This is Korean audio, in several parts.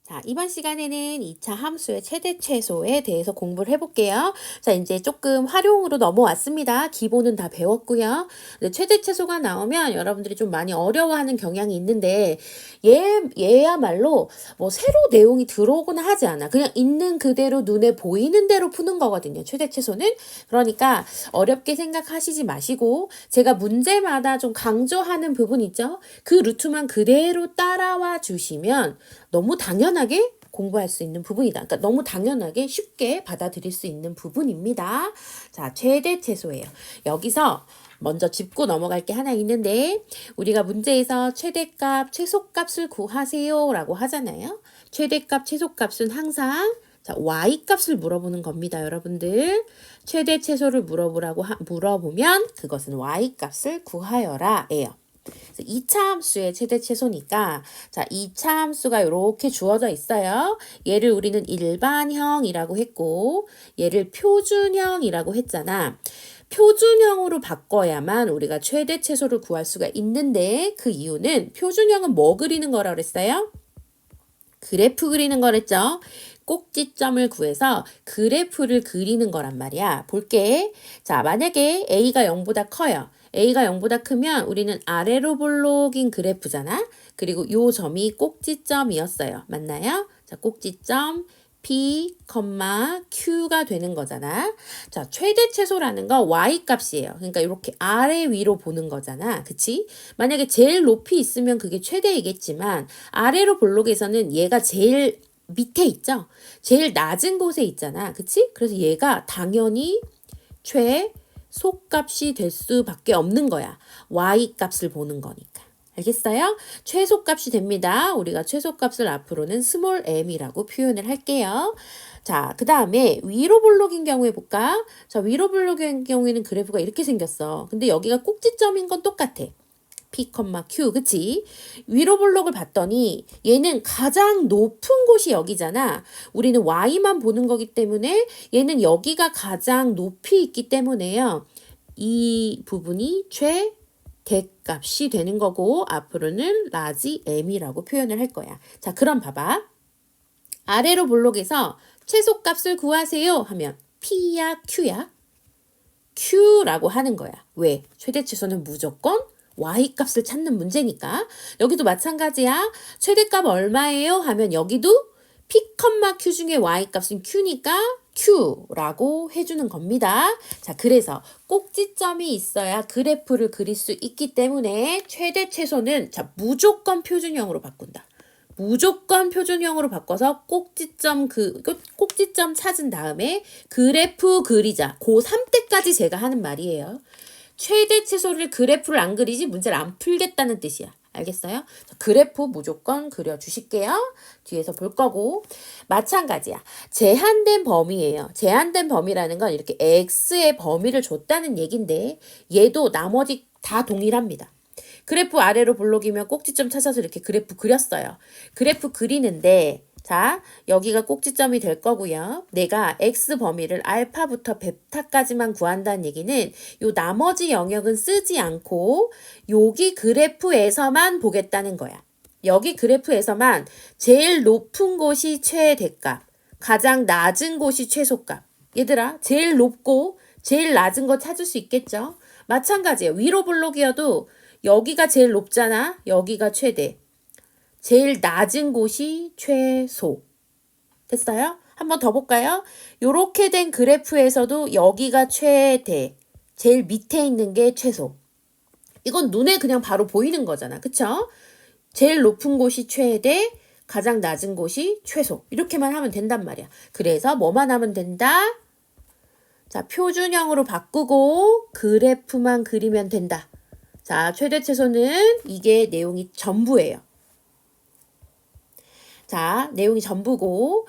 자, 이번 시간에는 2차 함수의 최대 최소에 대해서 공부를 해볼게요. 자, 이제 조금 활용으로 넘어왔습니다. 기본은 다 배웠고요. 근데 최대 최소가 나오면 여러분들이 좀 많이 어려워하는 경향이 있는데 얘야말로 뭐 새로 내용이 들어오거나 하지 않아. 그냥 있는 그대로 눈에 보이는 대로 푸는 거거든요. 최대 최소는. 그러니까 어렵게 생각하시지 마시고 제가 문제마다 좀 강조하는 부분 있죠? 그 루트만 그대로 따라와 주시면 너무 당연하게 공부할 수 있는 부분이다. 그러니까 너무 당연하게 쉽게 받아들일 수 있는 부분입니다. 자, 최대 최소예요. 여기서 먼저 짚고 넘어갈 게 하나 있는데 우리가 문제에서 최대값, 최소값을 구하세요 라고 하잖아요. 최대값, 최소값은 항상 자, y값을 물어보는 겁니다, 여러분들. 최대 최소를 물어보면 그것은 y값을 구하여라 예요. 2차 함수의 최대 최소니까 자, 2차 함수가 이렇게 주어져 있어요. 얘를 우리는 일반형이라고 했고 얘를 표준형이라고 했잖아. 표준형으로 바꿔야만 우리가 최대 최소를 구할 수가 있는데 그 이유는 표준형은 뭐 그리는 거라 그랬어요? 그래프 그리는 거랬죠. 꼭지점을 구해서 그래프를 그리는 거란 말이야. 볼게. 자, 만약에 A가 0보다 커요. A가 0보다 크면 우리는 아래로 볼록인 그래프잖아. 그리고 요 점이 꼭지점이었어요. 맞나요? 자, 꼭지점 P, Q가 되는 거잖아. 자, 최대 최소라는 거 Y 값이에요. 그러니까 이렇게 아래 위로 보는 거잖아. 그치? 만약에 제일 높이 있으면 그게 최대이겠지만 아래로 볼록에서는 얘가 제일 밑에 있죠? 제일 낮은 곳에 있잖아. 그치? 그래서 얘가 당연히 최소값이 될 수밖에 없는 거야. Y값을 보는 거니까. 알겠어요? 최소값이 됩니다. 우리가 최소값을 앞으로는 스몰 m이라고 표현을 할게요. 자, 그 다음에 위로 볼록인 경우에 볼까? 자, 위로 볼록인 경우에는 그래프가 이렇게 생겼어. 근데 여기가 꼭지점인 건 똑같아. P, Q, 그치? 위로 볼록을 봤더니 얘는 가장 높은 곳이 여기잖아. 우리는 Y만 보는 거기 때문에 얘는 여기가 가장 높이 있기 때문에요. 이 부분이 최대값이 되는 거고 앞으로는 라지 M이라고 표현을 할 거야. 자, 그럼 봐봐. 아래로 볼록에서 최소값을 구하세요 하면 P야 Q야? Q라고 하는 거야. 왜? 최대 최소는 무조건 Y값을 찾는 문제니까. 여기도 마찬가지야. 최대값 얼마예요? 하면 여기도 P, Q 중에 Y값은 Q니까 Q라고 해주는 겁니다. 자, 그래서 꼭지점이 있어야 그래프를 그릴 수 있기 때문에 최대 최소는 자, 무조건 표준형으로 바꾼다. 무조건 표준형으로 바꿔서 꼭지점 꼭지점 찾은 다음에 그래프 그리자. 고3 때까지 제가 하는 말이에요. 최대 최소를 그래프를 안 그리지 문제를 안 풀겠다는 뜻이야. 알겠어요? 그래프 무조건 그려주실게요. 뒤에서 볼 거고. 마찬가지야. 제한된 범위예요. 제한된 범위라는 건 이렇게 x의 범위를 줬다는 얘긴데 얘도 나머지 다 동일합니다. 그래프 아래로 볼록이면 꼭지점 찾아서 이렇게 그래프 그렸어요. 그래프 그리는데 자, 여기가 꼭지점이 될 거고요. 내가 x 범위를 알파부터 베타까지만 구한다는 얘기는 요 나머지 영역은 쓰지 않고 여기 그래프에서만 보겠다는 거야. 여기 그래프에서만 제일 높은 곳이 최대값, 가장 낮은 곳이 최소값. 얘들아, 제일 높고 제일 낮은 거 찾을 수 있겠죠? 마찬가지예요. 위로 볼록이어도 여기가 제일 높잖아. 여기가 최대. 제일 낮은 곳이 최소. 됐어요? 한번 더 볼까요? 요렇게 된 그래프에서도 여기가 최대. 제일 밑에 있는 게 최소. 이건 눈에 그냥 바로 보이는 거잖아. 그쵸? 제일 높은 곳이 최대, 가장 낮은 곳이 최소. 이렇게만 하면 된단 말이야. 그래서 뭐만 하면 된다? 자, 표준형으로 바꾸고 그래프만 그리면 된다. 자, 최대 최소는 이게 내용이 전부예요. 자, 내용이 전부고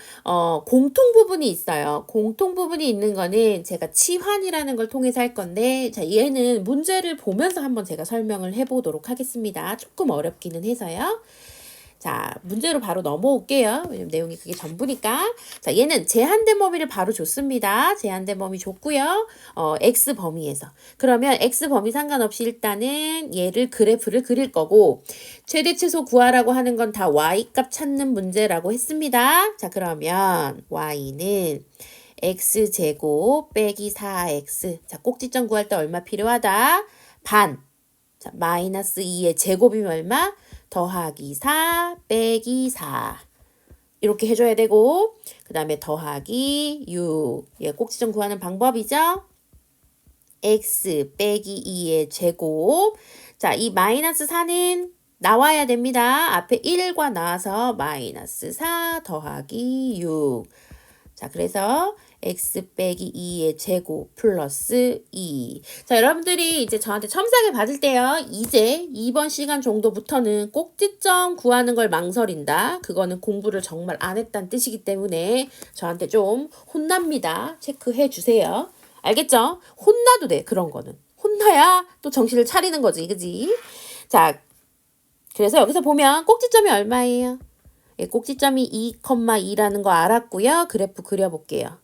공통 부분이 있어요. 공통 부분이 있는 거는 제가 치환이라는 걸 통해서 할 건데 자, 얘는 문제를 보면서 한번 제가 설명을 해보도록 하겠습니다. 조금 어렵기는 해서요. 자, 문제로 바로 넘어올게요. 왜냐면 내용이 그게 전부니까. 자, 얘는 제한된 범위를 바로 줬습니다. 제한된 범위 줬고요. x 범위에서. 그러면 x 범위 상관없이 일단은 얘를 그래프를 그릴 거고 최대 최소 구하라고 하는 건 다 y 값 찾는 문제라고 했습니다. 자, 그러면 y는 x제곱 빼기 4x. 자, 꼭지점 구할 때 얼마 필요하다? 반. 자, 마이너스 2의 제곱이면 얼마? 더하기 4 빼기 4. 이렇게 해줘야 되고, 그 다음에 더하기 6. 얘 꼭지점 구하는 방법이죠? x 빼기 2의 제곱. 자, 이 마이너스 4는 나와야 됩니다. 앞에 1과 나와서 마이너스 4 더하기 6. 자, 그래서 x 빼기 2의 제곱 플러스 2. 자, 여러분들이 이제 저한테 첨삭을 받을 때요. 이제 이번 시간 정도부터는 꼭지점 구하는 걸 망설인다. 그거는 공부를 정말 안 했다는 뜻이기 때문에 저한테 좀 혼납니다. 체크해 주세요. 알겠죠? 혼나도 돼, 그런 거는. 혼나야 또 정신을 차리는 거지, 그지? 자, 그래서 여기서 보면 꼭지점이 얼마예요? 예, 꼭지점이 2,2라는 거 알았고요. 그래프 그려볼게요.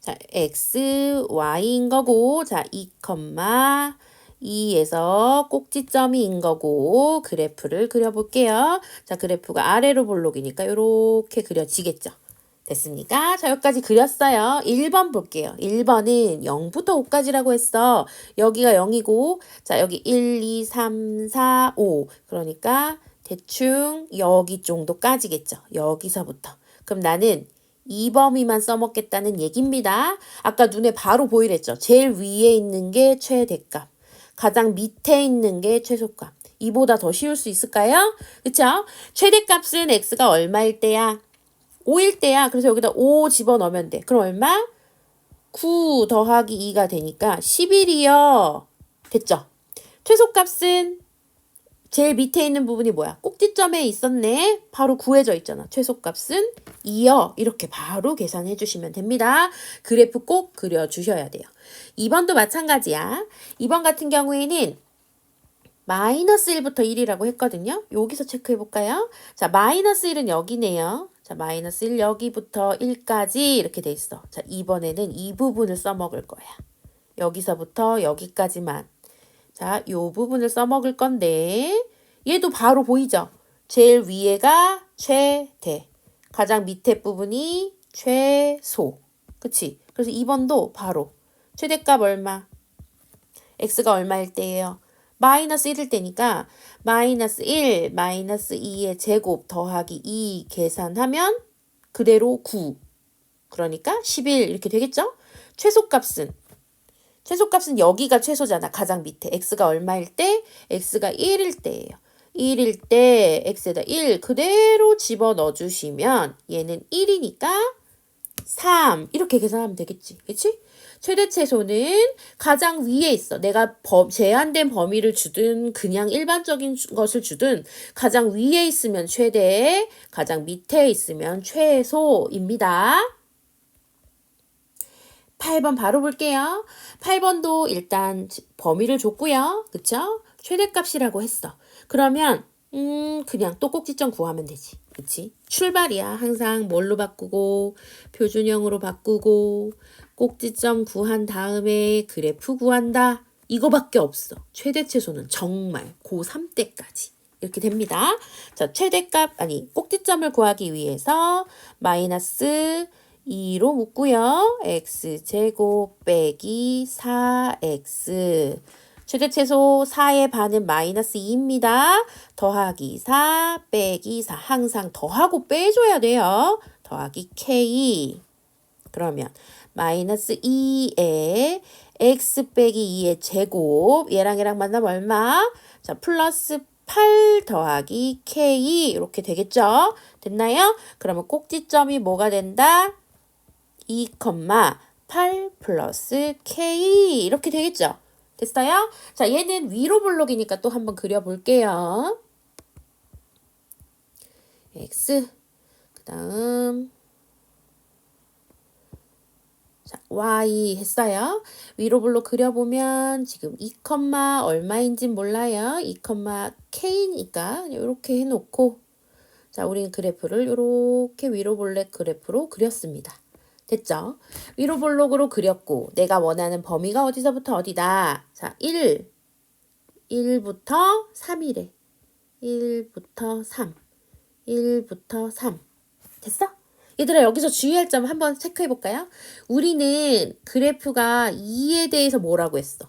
자, x, y인 거고, 자, 2,2에서 꼭지점이인 거고, 그래프를 그려볼게요. 자, 그래프가 아래로 볼록이니까 이렇게 그려지겠죠. 됐습니까? 자, 여기까지 그렸어요. 1번 볼게요. 1번은 0부터 5까지라고 했어. 여기가 0이고, 자, 여기 1, 2, 3, 4, 5. 그러니까 대충 여기 정도까지겠죠. 여기서부터. 그럼 나는 2범위만 써먹겠다는 얘기입니다. 아까 눈에 바로 보이랬죠. 제일 위에 있는 게 최대값. 가장 밑에 있는 게 최소값. 이보다 더 쉬울 수 있을까요? 그쵸? 최대값은 x가 얼마일 때야? 5일 때야. 그래서 여기다 5 집어넣으면 돼. 그럼 얼마? 9 더하기 2가 되니까 11이요. 됐죠? 최소값은 제일 밑에 있는 부분이 뭐야? 꼭지점에 있었네. 바로 구해져 있잖아. 최소값은 2요. 이렇게 바로 계산해 주시면 됩니다. 그래프 꼭 그려주셔야 돼요. 2번도 마찬가지야. 2번 같은 경우에는 마이너스 1부터 1이라고 했거든요. 여기서 체크해 볼까요? 자, 마이너스 1은 여기네요. 자, 마이너스 1 여기부터 1까지 이렇게 돼 있어. 자, 이번에는 이 부분을 써먹을 거야. 여기서부터 여기까지만. 자, 요 부분을 써먹을 건데 얘도 바로 보이죠? 제일 위에가 최대, 가장 밑에 부분이 최소. 그치? 그래서 2번도 바로 최대값 얼마? x가 얼마일 때예요? 마이너스 1일 때니까 마이너스 1, 마이너스 2의 제곱 더하기 2 계산하면 그대로 9. 그러니까 11 이렇게 되겠죠? 최소값은 여기가 최소잖아. 가장 밑에. x가 얼마일 때? x가 1일 때예요. 1일 때 x에다 1 그대로 집어넣어 주시면 얘는 1이니까 3 이렇게 계산하면 되겠지. 그치? 최대 최소는 가장 위에 있어. 내가 제한된 범위를 주든 그냥 일반적인 것을 주든 가장 위에 있으면 최대, 가장 밑에 있으면 최소입니다. 8번 바로 볼게요. 8번도 일단 범위를 줬고요. 그쵸? 최대값이라고 했어. 그러면 그냥 또 꼭지점 구하면 되지. 그치? 출발이야. 항상 뭘로 바꾸고 표준형으로 바꾸고 꼭지점 구한 다음에 그래프 구한다. 이거밖에 없어. 최대 최소는 정말 고3 때까지. 이렇게 됩니다. 자, 꼭지점을 구하기 위해서 마이너스 2로 묶고요. x제곱 빼기 4x. 최대 최소 4의 반은 마이너스 2입니다. 더하기 4 빼기 4. 항상 더하고 빼줘야 돼요. 더하기 k. 그러면 마이너스 2에 x 빼기 2의 제곱. 얘랑 만나면 얼마? 자, 플러스 8 더하기 k. 이렇게 되겠죠? 됐나요? 그러면 꼭지점이 뭐가 된다? 2,8 플러스 k. 이렇게 되겠죠? 됐어요? 자, 얘는 위로 볼록이니까 또 한번 그려볼게요. x, 그 다음 자, y 했어요. 위로 블록 그려보면 지금 2, 얼마인진 몰라요. 2, k니까 이렇게 해놓고 자, 우리는 그래프를 이렇게 위로 볼록 그래프로 그렸습니다. 됐죠? 위로 볼록으로 그렸고 내가 원하는 범위가 어디서부터 어디다. 자, 1부터 3이래. 1부터 3. 1부터 3. 됐어? 얘들아 여기서 주의할 점 한번 체크해 볼까요? 우리는 그래프가 2에 대해서 뭐라고 했어?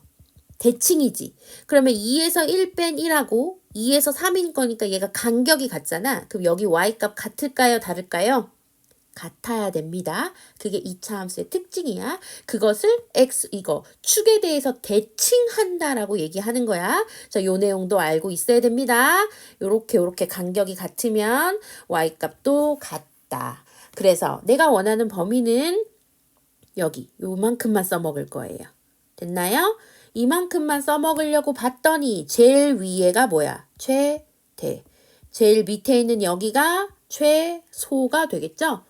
대칭이지. 그러면 2에서 1 뺀 1하고 2에서 3인 거니까 얘가 간격이 같잖아. 그럼 여기 y값 같을까요? 다를까요? 같아야 됩니다. 그게 2차 함수의 특징이야. 그것을 이거 축에 대해서 대칭한다라고 얘기하는 거야. 자, 요 내용도 알고 있어야 됩니다. 요렇게 간격이 같으면 y값도 같다. 그래서 내가 원하는 범위는 여기 요만큼만 써먹을 거예요. 됐나요? 이만큼만 써먹으려고 봤더니 제일 위에가 뭐야? 최대. 제일 밑에 있는 여기가 최소가 되겠죠?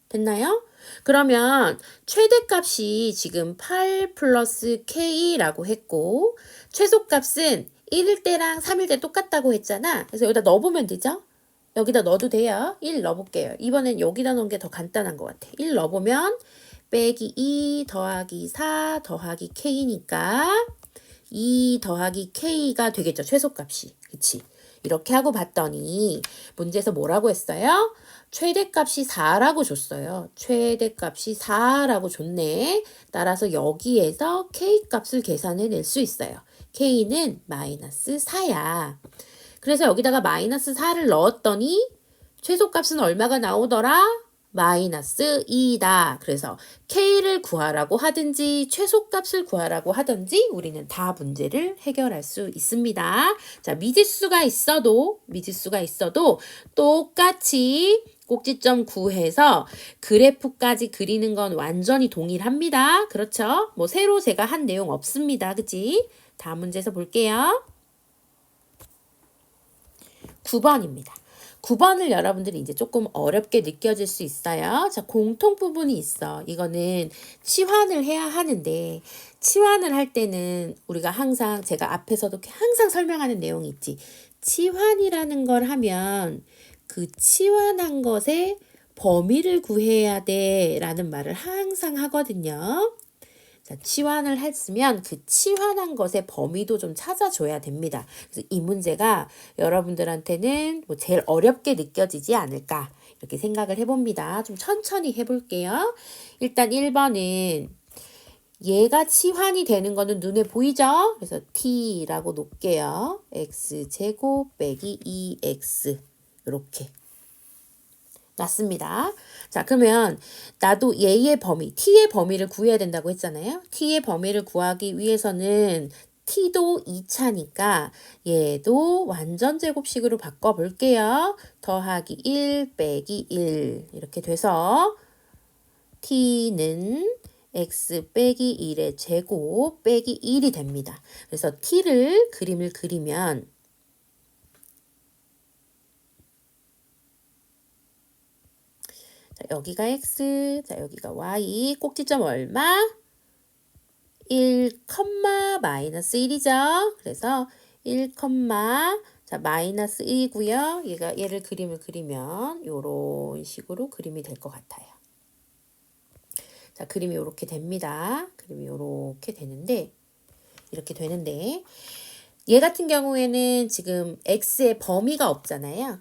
됐나요? 그러면 최대값이 지금 8 플러스 k라고 했고 최소값은 1일 때랑 3일 때 똑같다고 했잖아. 그래서 여기다 넣어보면 되죠? 여기다 넣어도 돼요. 1 넣어볼게요. 이번엔 여기다 넣은 게 더 간단한 것 같아. 1 넣어보면 빼기 2 더하기 4 더하기 k니까 2 더하기 k가 되겠죠. 최소값이. 그치? 이렇게 하고 봤더니 문제에서 뭐라고 했어요? 최대값이 4라고 줬어요. 최대값이 4라고 줬네. 따라서 여기에서 k값을 계산해낼 수 있어요. k는 마이너스 4야. 그래서 여기다가 마이너스 4를 넣었더니 최소값은 얼마가 나오더라? 마이너스 2다. 그래서 k를 구하라고 하든지 최소값을 구하라고 하든지 우리는 다 문제를 해결할 수 있습니다. 자, 미지수가 있어도 똑같이 꼭지점 구해서 그래프까지 그리는 건 완전히 동일합니다. 그렇죠? 뭐 새로 제가 한 내용 없습니다. 그치? 다음 문제에서 볼게요. 9번입니다. 9번을 여러분들이 이제 조금 어렵게 느껴질 수 있어요. 자, 공통 부분이 있어. 이거는 치환을 해야 하는데 치환을 할 때는 우리가 항상 제가 앞에서도 항상 설명하는 내용이 있지. 치환이라는 걸 하면 그 치환한 것의 범위를 구해야 돼 라는 말을 항상 하거든요. 자, 치환을 했으면 그 치환한 것의 범위도 좀 찾아줘야 됩니다. 그래서 이 문제가 여러분들한테는 뭐 제일 어렵게 느껴지지 않을까 이렇게 생각을 해봅니다. 좀 천천히 해볼게요. 일단 1번은 얘가 치환이 되는 거는 눈에 보이죠? 그래서 t라고 놓을게요. x제곱 빼기 2x 이렇게. 놨습니다. 자, 그러면 나도 얘의 범위, t의 범위를 구해야 된다고 했잖아요. t의 범위를 구하기 위해서는 t도 2차니까 얘도 완전 제곱식으로 바꿔볼게요. 더하기 1 빼기 1 이렇게 돼서 t는 x 빼기 1의 제곱 빼기 1이 됩니다. 그래서 t를 그림을 그리면 자, 여기가 x, 자, 여기가 y, 꼭지점 얼마? 1, 마이너스 1이죠. 그래서 1, 자, 마이너스 1이고요. 얘를 그림을 그리면 이런 식으로 그림이 될 것 같아요. 자, 그림이 이렇게 됩니다. 그림이 이렇게 되는데, 이렇게 되는데, 얘 같은 경우에는 지금 x의 범위가 없잖아요.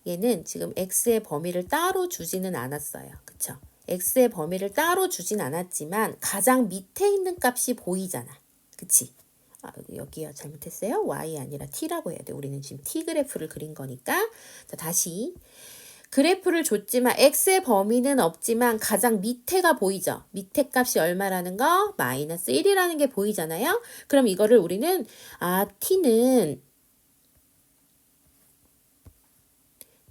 얘는 지금 x의 범위를 따로 주지는 않았어요. 그쵸? x의 범위를 따로 주진 않았지만 가장 밑에 있는 값이 보이잖아. 그치? 아, 여기요. 잘못했어요. y 아니라 t라고 해야 돼. 우리는 지금 t 그래프를 그린 거니까. 자, 다시. 그래프를 줬지만 x의 범위는 없지만 가장 밑에가 보이죠? 밑에 값이 얼마라는 거? 마이너스 1이라는 게 보이잖아요? 그럼 이거를 우리는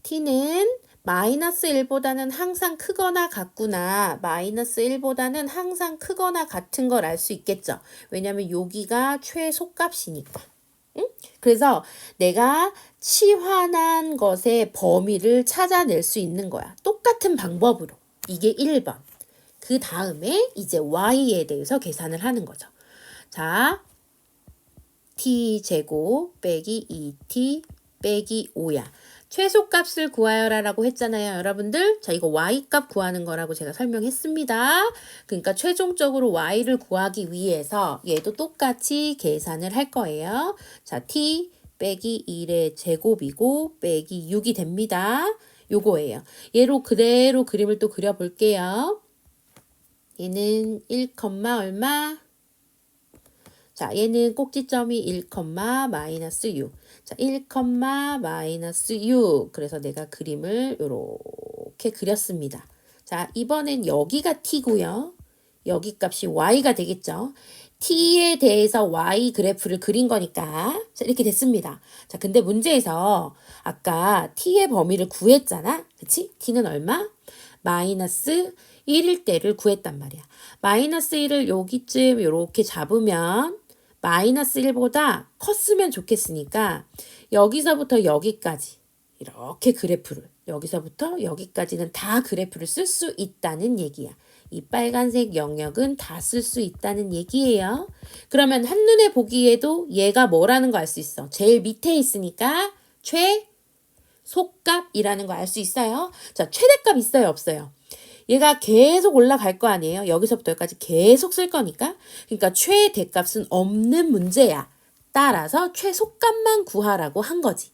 t는 마이너스 1보다는 항상 크거나 같구나. 마이너스 1보다는 항상 크거나 같은 걸 알 수 있겠죠. 왜냐면 여기가 최소값이니까. 응? 그래서 내가 치환한 것의 범위를 찾아낼 수 있는 거야. 똑같은 방법으로. 이게 1번. 그 다음에 이제 y에 대해서 계산을 하는 거죠. 자, t제곱 빼기 2t 빼기 5야. 최소값을 구하여라라고 했잖아요, 여러분들. 자, 이거 y값 구하는 거라고 제가 설명했습니다. 그러니까 최종적으로 y를 구하기 위해서 얘도 똑같이 계산을 할 거예요. 자, t 빼기 1의 제곱이고 빼기 6이 됩니다. 요거예요. 얘로 그대로 그림을 또 그려볼게요. 얘는 1, 얼마? 자, 얘는 꼭지점이 1, 마이너스 6. 자, 1, 마이너스 6. 그래서 내가 그림을 이렇게 그렸습니다. 자, 이번엔 여기가 t고요. 여기 값이 y가 되겠죠. t에 대해서 y 그래프를 그린 거니까 자, 이렇게 됐습니다. 자, 근데 문제에서 아까 t의 범위를 구했잖아. 그치? t는 얼마? 마이너스 1일 때를 구했단 말이야. 마이너스 1을 여기쯤 이렇게 잡으면 마이너스 1보다 컸으면 좋겠으니까 여기서부터 여기까지 이렇게 그래프를 여기서부터 여기까지는 다 그래프를 쓸 수 있다는 얘기야. 이 빨간색 영역은 다 쓸 수 있다는 얘기예요. 그러면 한눈에 보기에도 얘가 뭐라는 거 알 수 있어. 제일 밑에 있으니까 최소값이라는 거 알 수 있어요. 자, 최대값 있어요, 없어요? 얘가 계속 올라갈 거 아니에요. 여기서부터 여기까지 계속 쓸 거니까. 그러니까 최대값은 없는 문제야. 따라서 최소값만 구하라고 한 거지.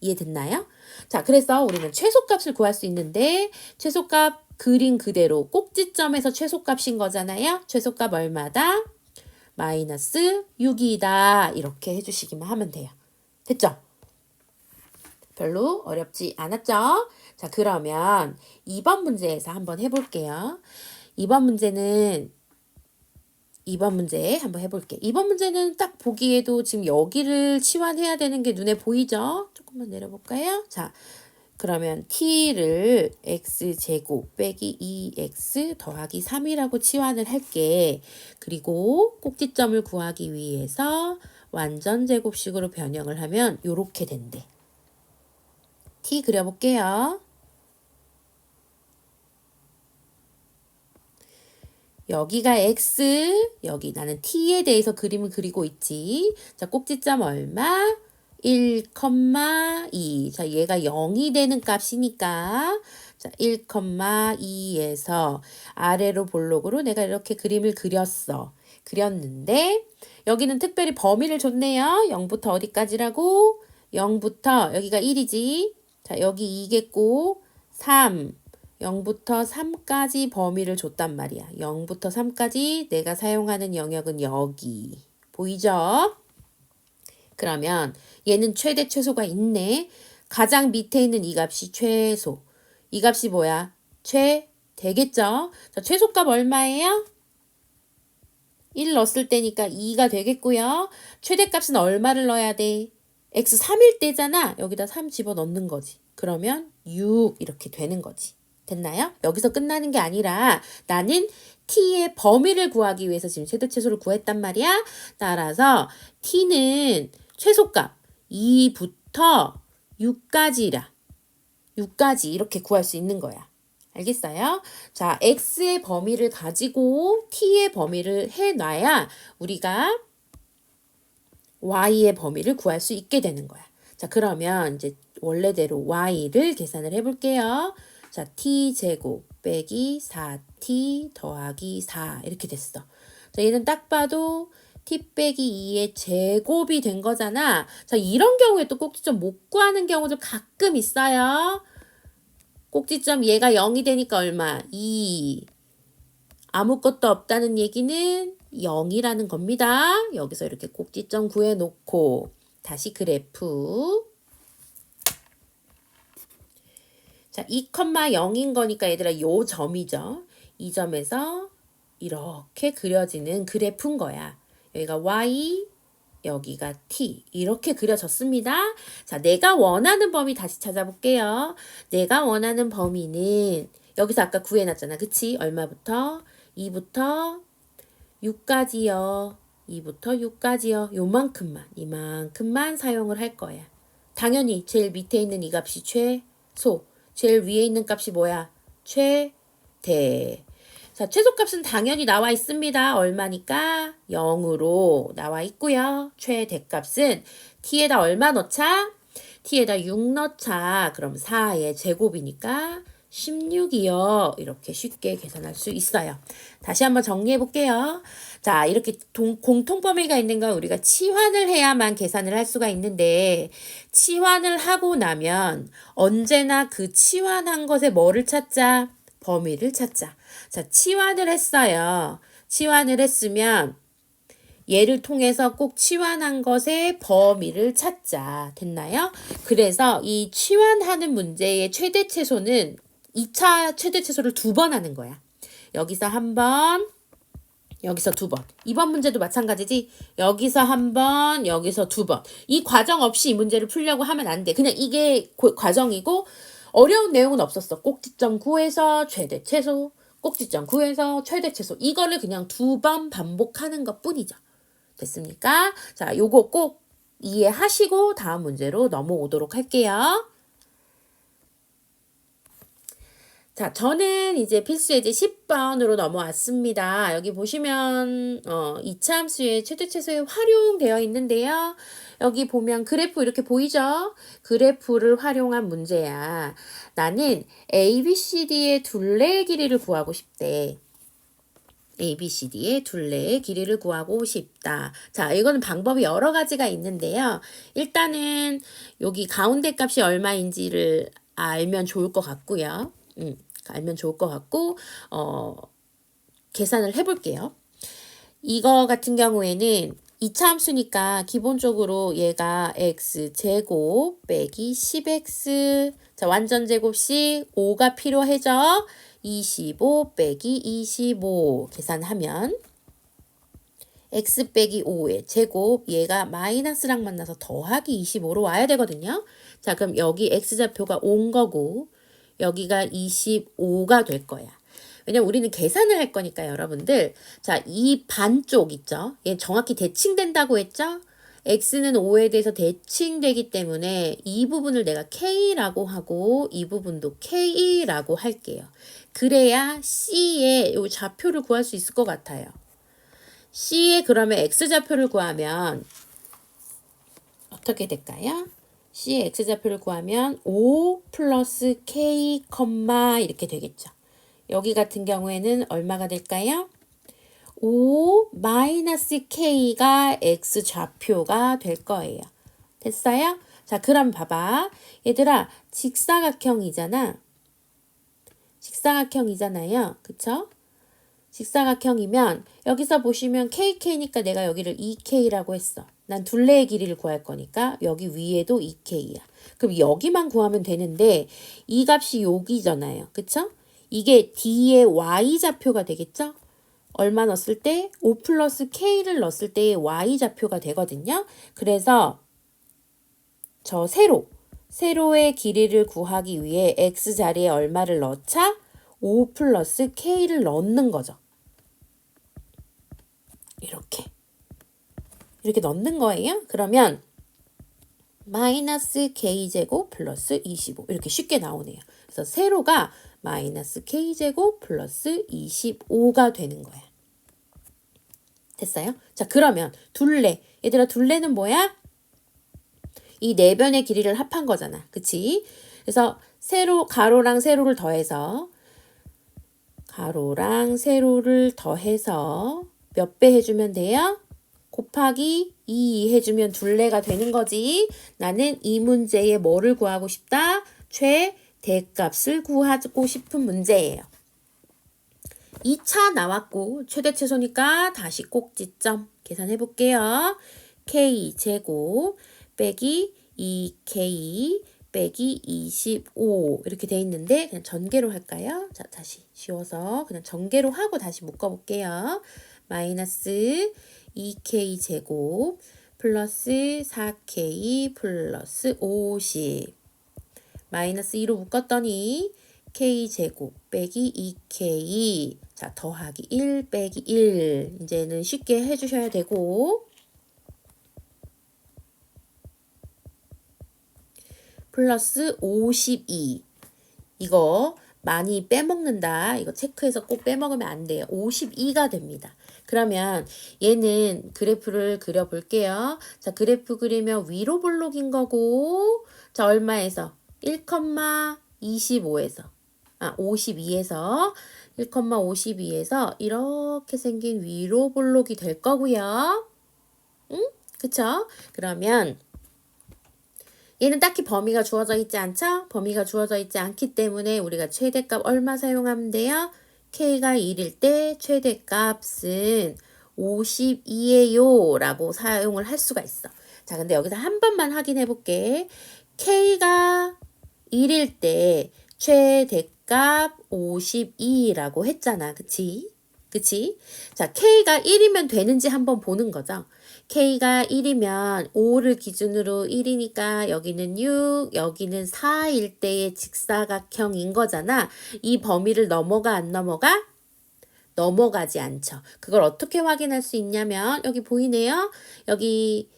이해됐나요? 자, 그래서 우리는 최소값을 구할 수 있는데 최소값 그린 그대로 꼭지점에서 최소값인 거잖아요. 최소값 얼마다? 마이너스 6이다. 이렇게 해주시기만 하면 돼요. 됐죠? 별로 어렵지 않았죠? 자, 그러면 2번 문제에서 한번 해볼게요. 2번 문제 한번 해볼게. 2번 문제는 딱 보기에도 지금 여기를 치환해야 되는 게 눈에 보이죠? 조금만 내려볼까요? 자, 그러면 t를 x제곱 빼기 2x 더하기 3이라고 치환을 할게. 그리고 꼭지점을 구하기 위해서 완전 제곱식으로 변형을 하면 이렇게 된대. t 그려볼게요. 여기가 x, 여기 나는 t에 대해서 그림을 그리고 있지. 자, 꼭지점 얼마? 1, 2. 자, 얘가 0이 되는 값이니까 자, 1, 2에서 아래로 볼록으로 내가 이렇게 그림을 그렸어. 그렸는데 여기는 특별히 범위를 줬네요. 0부터 어디까지라고? 0부터 여기가 1이지. 자, 여기 2겠고 3. 0부터 3까지 범위를 줬단 말이야. 0부터 3까지 내가 사용하는 영역은 여기. 보이죠? 그러면 얘는 최대 최소가 있네. 가장 밑에 있는 이 값이 최소. 이 값이 뭐야? 되겠죠? 자, 최소값 얼마예요? 1 넣었을 때니까 2가 되겠고요. 최대값은 얼마를 넣어야 돼? x 3일 때잖아. 여기다 3 집어넣는 거지. 그러면 6 이렇게 되는 거지. 됐나요? 여기서 끝나는 게 아니라 나는 t의 범위를 구하기 위해서 지금 최대 최소를 구했단 말이야. 따라서 t는 최소값 2부터 6까지라. 6까지 이렇게 구할 수 있는 거야. 알겠어요? 자, x의 범위를 가지고 t의 범위를 해놔야 우리가 y의 범위를 구할 수 있게 되는 거야. 자, 그러면 이제 원래대로 y를 계산을 해볼게요. 자, t제곱 빼기 4t 더하기 4 이렇게 됐어. 자, 얘는 딱 봐도 t 빼기 2의 제곱이 된 거잖아. 자, 이런 경우에 또 꼭지점 못 구하는 경우도 가끔 있어요. 꼭지점 얘가 0이 되니까 얼마? 2. 아무것도 없다는 얘기는 0이라는 겁니다. 여기서 이렇게 꼭지점 구해놓고 다시 그래프. 자, 2,0인 거니까 얘들아 요 점이죠. 이 점에서 이렇게 그려지는 그래프인 거야. 여기가 y, 여기가 t 이렇게 그려졌습니다. 자, 내가 원하는 범위 다시 찾아볼게요. 내가 원하는 범위는 여기서 아까 구해놨잖아. 그치? 얼마부터? 2부터 6까지요. 2부터 6까지요. 이만큼만 사용을 할 거야. 당연히 제일 밑에 있는 이 값이 최소. 제일 위에 있는 값이 뭐야? 최대. 자, 최소값은 당연히 나와 있습니다. 얼마니까? 0으로 나와 있고요. 최대값은 t에다 얼마 넣자? t에다 6 넣자. 그럼 4의 제곱이니까 16이요. 이렇게 쉽게 계산할 수 있어요. 다시 한번 정리해 볼게요. 자, 이렇게 공통범위가 있는 건 우리가 치환을 해야만 계산을 할 수가 있는데, 치환을 하고 나면 언제나 그 치환한 것에 뭐를 찾자? 범위를 찾자. 자, 치환을 했어요. 치환을 했으면 얘를 통해서 꼭 치환한 것의 범위를 찾자. 됐나요? 그래서 이 치환하는 문제의 최대 최소는 2차 최대 최소를 2번 하는 거야. 여기서 한 번, 여기서 2번. 이번 문제도 마찬가지지. 여기서 한 번, 여기서 2번. 이 과정 없이 이 문제를 풀려고 하면 안 돼. 그냥 이게 과정이고 어려운 내용은 없었어. 꼭지점 구해서 최대 최소, 꼭지점 구해서 최대 최소. 이거를 그냥 2번 반복하는 것뿐이죠. 됐습니까? 자, 요거 꼭 이해하시고 다음 문제로 넘어오도록 할게요. 자, 저는 이제 필수예제 10번으로 넘어왔습니다. 여기 보시면 2차 함수의 최대 최소에 활용되어 있는데요. 여기 보면 그래프 이렇게 보이죠? 그래프를 활용한 문제야. 나는 ABCD의 둘레의 길이를 구하고 싶대. ABCD의 둘레의 길이를 구하고 싶다. 자, 이거는 방법이 여러 가지가 있는데요. 일단은 여기 가운데 값이 얼마인지를 알면 좋을 것 같고요. 알면 좋을 것 같고, 계산을 해볼게요. 이거 같은 경우에는 2차 함수니까 기본적으로 얘가 x제곱 빼기 10x, 자, 완전 제곱씩 5가 필요해져. 25 빼기 25 계산하면 x 빼기 5의 제곱, 얘가 마이너스랑 만나서 더하기 25로 와야 되거든요. 자, 그럼 여기 x좌표가 5인 거고 여기가 25가 될 거야. 왜냐면 우리는 계산을 할 거니까 여러분들. 자, 이 반쪽 있죠? 얘 정확히 대칭된다고 했죠? x는 5에 대해서 대칭되기 때문에 이 부분을 내가 k라고 하고 이 부분도 k라고 할게요. 그래야 c의 이 좌표를 구할 수 있을 것 같아요. c의 그러면 x좌표를 구하면 어떻게 될까요? c의 x좌표를 구하면 5 플러스 k, 이렇게 되겠죠. 여기 같은 경우에는 얼마가 될까요? 5 마이너스 k가 x좌표가 될 거예요. 됐어요? 자, 그럼 봐봐. 얘들아, 직사각형이잖아. 직사각형이잖아요. 그쵸? 직사각형이면 여기서 보시면 KK니까 내가 여기를 2K라고 했어. 난 둘레의 길이를 구할 거니까 여기 위에도 2K야. 그럼 여기만 구하면 되는데 이 값이 여기잖아요. 그쵸? 이게 D의 Y좌표가 되겠죠? 얼마 넣었을 때? 5 플러스 K를 넣었을 때의 Y좌표가 되거든요. 그래서 저 세로의 길이를 구하기 위해 X자리에 얼마를 넣자? 5 플러스 K를 넣는 거죠. 이렇게 넣는 거예요. 그러면 마이너스 k제곱 플러스 25 이렇게 쉽게 나오네요. 그래서 세로가 마이너스 k제곱 플러스 25가 되는 거야. 됐어요? 자, 그러면 둘레. 얘들아, 둘레는 뭐야? 이 네 변의 길이를 합한 거잖아. 그치? 그래서 가로랑 세로를 더해서 몇 배 해주면 돼요? 곱하기 2 해주면 둘레가 되는 거지. 나는 이 문제에 뭐를 구하고 싶다? 최대값을 구하고 싶은 문제예요. 2차 나왔고 최대 최소니까 다시 꼭지점 계산해 볼게요. k제곱 빼기 2k 빼기 25 이렇게 돼 있는데 그냥 전개로 할까요? 자, 다시 지워서 그냥 전개로 하고 다시 묶어 볼게요. 마이너스 2k 제곱 플러스 4k 플러스 50 마이너스 2로 묶었더니 k 제곱 빼기 2k 자, 더하기 1 빼기 1 이제는 쉽게 해주셔야 되고 플러스 52 이거 많이 빼먹는다. 이거 체크해서 꼭 빼먹으면 안 돼요. 52가 됩니다. 그러면 얘는 그래프를 그려볼게요. 자, 그래프 그리면 위로 볼록인 거고, 자, 얼마에서? 1,25에서, 52에서, 1,52에서 이렇게 생긴 위로 볼록이 될 거고요. 응? 그쵸? 그러면 얘는 딱히 범위가 주어져 있지 않죠? 범위가 주어져 있지 않기 때문에 우리가 최대값 얼마 사용하면 돼요? K가 1일 때 최대값은 52예요 라고 사용을 할 수가 있어. 자, 근데 여기서 한 번만 확인해 볼게. K가 1일 때 최대값 52라고 했잖아. 그치? 그치? 자, K가 1이면 되는지 한번 보는 거죠. K가 1이면 5를 기준으로 1이니까 여기는 6, 여기는 4일 때의 직사각형인 거잖아. 이 범위를 넘어가 안 넘어가? 넘어가지 않죠. 그걸 어떻게 확인할 수 있냐면 여기 보이네요. 여기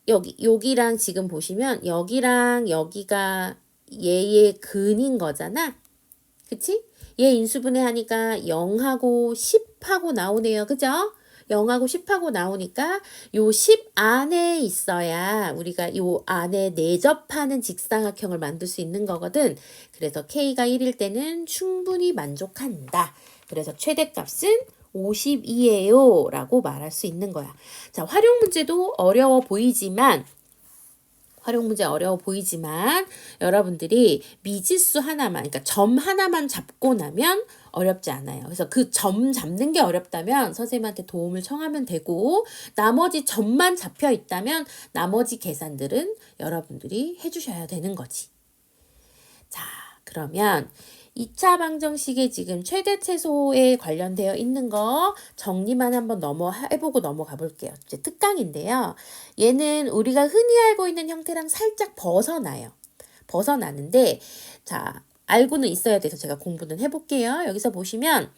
여기랑 지금 보시면 여기랑 여기가 얘의 근인 거잖아. 그치? 얘 인수분해 하니까 0하고 10하고 나오네요. 그죠? 0하고 10하고 나오니까 요 10 안에 있어야 우리가 요 안에 내접하는 직사각형을 만들 수 있는 거거든. 그래서 K가 1일 때는 충분히 만족한다. 그래서 최대값은 52예요 라고 말할 수 있는 거야. 자, 활용 문제도 어려워 보이지만 여러분들이 미지수 하나만, 그러니까 점 하나만 잡고 나면 어렵지 않아요. 그래서 그 점 잡는 게 어렵다면 선생님한테 도움을 청하면 되고, 나머지 점만 잡혀 있다면 나머지 계산들은 여러분들이 해주셔야 되는 거지. 자, 그러면 2차 방정식에 지금 최대 최소에 관련되어 있는 거 정리만 한번 해보고 넘어가 볼게요. 이제 특강인데요. 얘는 우리가 흔히 알고 있는 형태랑 살짝 벗어나요. 벗어나는데, 자, 알고는 있어야 돼서 제가 공부는 해볼게요. 여기서 보시면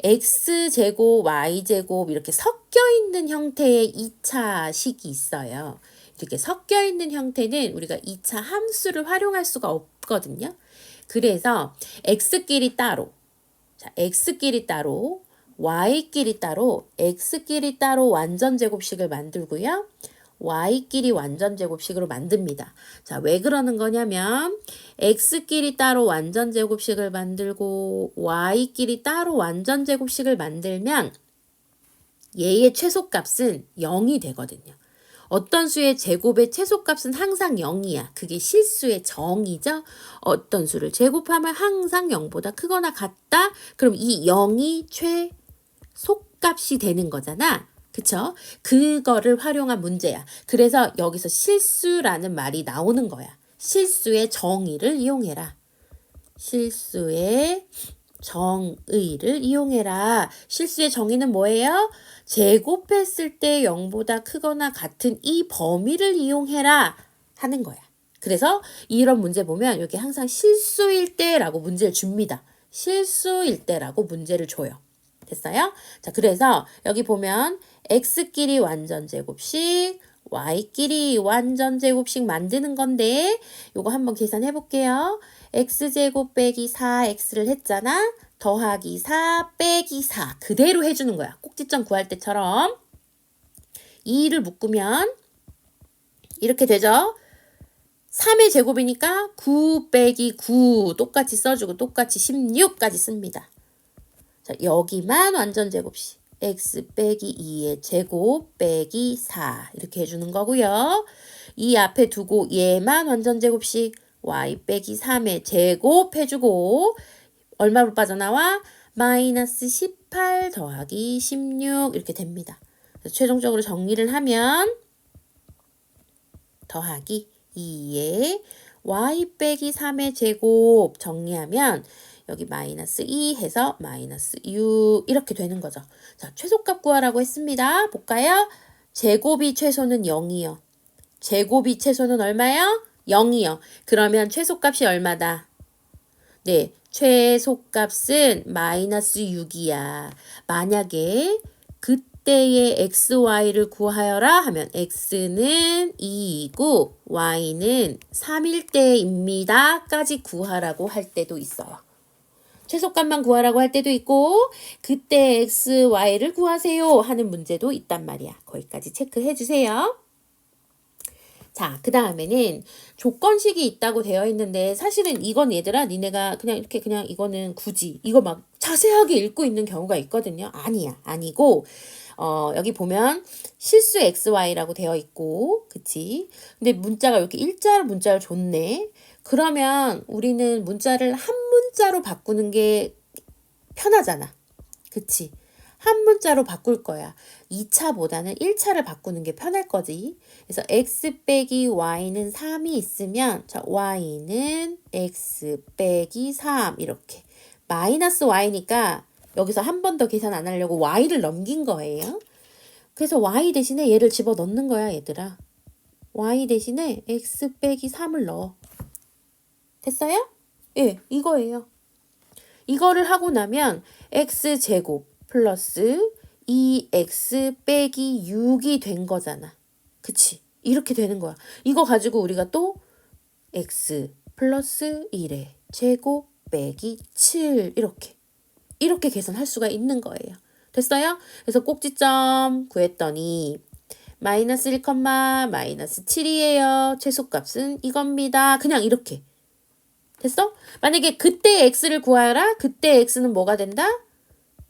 x제곱, y제곱 이렇게 섞여 있는 형태의 2차 식이 있어요. 이렇게 섞여 있는 형태는 우리가 2차 함수를 활용할 수가 없거든요. 그래서 x끼리 따로, 자, x끼리 따로, y끼리 따로, x끼리 따로 완전제곱식을 만들고요. y끼리 완전제곱식으로 만듭니다. 자, 왜 그러는 거냐면 x끼리 따로 완전제곱식을 만들고 y끼리 따로 완전제곱식을 만들면 얘의 최소값은 0이 되거든요. 어떤 수의 제곱의 최소값은 항상 0이야. 그게 실수의 정의죠. 어떤 수를 제곱하면 항상 0보다 크거나 같다. 그럼 이 0이 최소값이 되는 거잖아. 그쵸? 그거를 활용한 문제야. 그래서 여기서 실수라는 말이 나오는 거야. 실수의 정의를 이용해라. 실수의 정의를 이용해라. 실수의 정의는 뭐예요? 제곱했을 때 0보다 크거나 같은 이 범위를 이용해라 하는 거야. 그래서 이런 문제 보면 여기 항상 실수일 때라고 문제를 줍니다. 실수일 때라고 문제를 줘요. 됐어요? 자, 그래서 여기 보면 x끼리 완전제곱식, y끼리 완전제곱식 만드는 건데 요거 한번 계산해 볼게요. x제곱 빼기 4x를 했잖아. 더하기 4 빼기 4 그대로 해주는 거야. 꼭지점 구할 때처럼 2를 묶으면 이렇게 되죠. 3의 제곱이니까 9 빼기 9 똑같이 써주고 똑같이 16까지 씁니다. 자, 여기만 완전제곱식 x 빼기 2의 제곱 빼기 4 이렇게 해주는 거고요. 이 앞에 두고 얘만 완전제곱식 y 빼기 3의 제곱 해주고 얼마로 빠져나와? 마이너스 18 더하기 16 이렇게 됩니다. 그래서 최종적으로 정리를 하면 더하기 2에 y 빼기 3의 제곱 정리하면 여기 마이너스 2 해서 마이너스 6 이렇게 되는 거죠. 자, 최소값 구하라고 했습니다. 볼까요? 제곱이 최소는 0이요. 제곱이 최소는 얼마요? 0이요. 그러면 최소값이 얼마다? 네, 최소값은 마이너스 6이야. 만약에 그때의 xy를 구하여라 하면 x는 2이고 y는 3일 때입니다 까지 구하라고 할 때도 있어요. 최소값만 구하라고 할 때도 있고 그때 x, y를 구하세요 하는 문제도 있단 말이야. 거기까지 체크해 주세요. 자, 그 다음에는 조건식이 있다고 되어 있는데 사실은 이건 얘들아 니네가 그냥 이렇게 그냥 이거는 굳이 이거 막 자세하게 읽고 있는 경우가 있거든요. 아니야. 아니고 여기 보면 실수 XY라고 되어 있고 그치? 근데 문자가 이렇게 일자 문자를 줬네. 그러면 우리는 문자를 한 문자로 바꾸는 게 편하잖아. 그치? 한 문자로 바꿀 거야. 2차보다는 1차를 바꾸는 게 편할 거지. 그래서 x 빼기 y는 3이 있으면 자 y는 x 빼기 3 이렇게. 마이너스 y니까 여기서 한 번 더 계산 안 하려고 y를 넘긴 거예요. 그래서 y 대신에 얘를 집어넣는 거야 얘들아. y 대신에 x 빼기 3을 넣어. 됐어요? 예, 이거예요. 이거를 하고 나면 x제곱 플러스 2x 빼기 6이 된 거잖아. 그치? 이렇게 되는 거야. 이거 가지고 우리가 또 x 플러스 1의 제곱 빼기 7 이렇게 계산할 수가 있는 거예요. 됐어요? 그래서 꼭지점 구했더니 마이너스 1, 마이너스 7이에요. 최소값은 이겁니다. 그냥 이렇게. 됐어? 만약에 그때 x를 구하라. 그때 x는 뭐가 된다?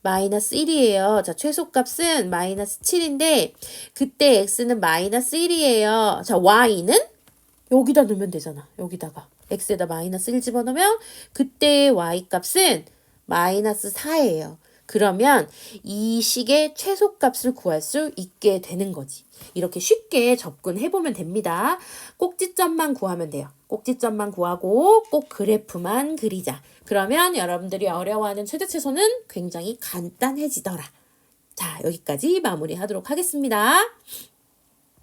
마이너스 1이에요. 자, 최소값은 마이너스 7인데 그때 x는 마이너스 1이에요. 자, y는 여기다 넣으면 되잖아. 여기다가 x에다 마이너스 1 집어넣으면 그때 y값은 마이너스 4예요. 그러면 이 식의 최소값을 구할 수 있게 되는 거지. 이렇게 쉽게 접근해보면 됩니다. 꼭지점만 구하면 돼요. 꼭지점만 구하고 꼭 그래프만 그리자. 그러면 여러분들이 어려워하는 최대최소는 굉장히 간단해지더라. 자, 여기까지 마무리하도록 하겠습니다.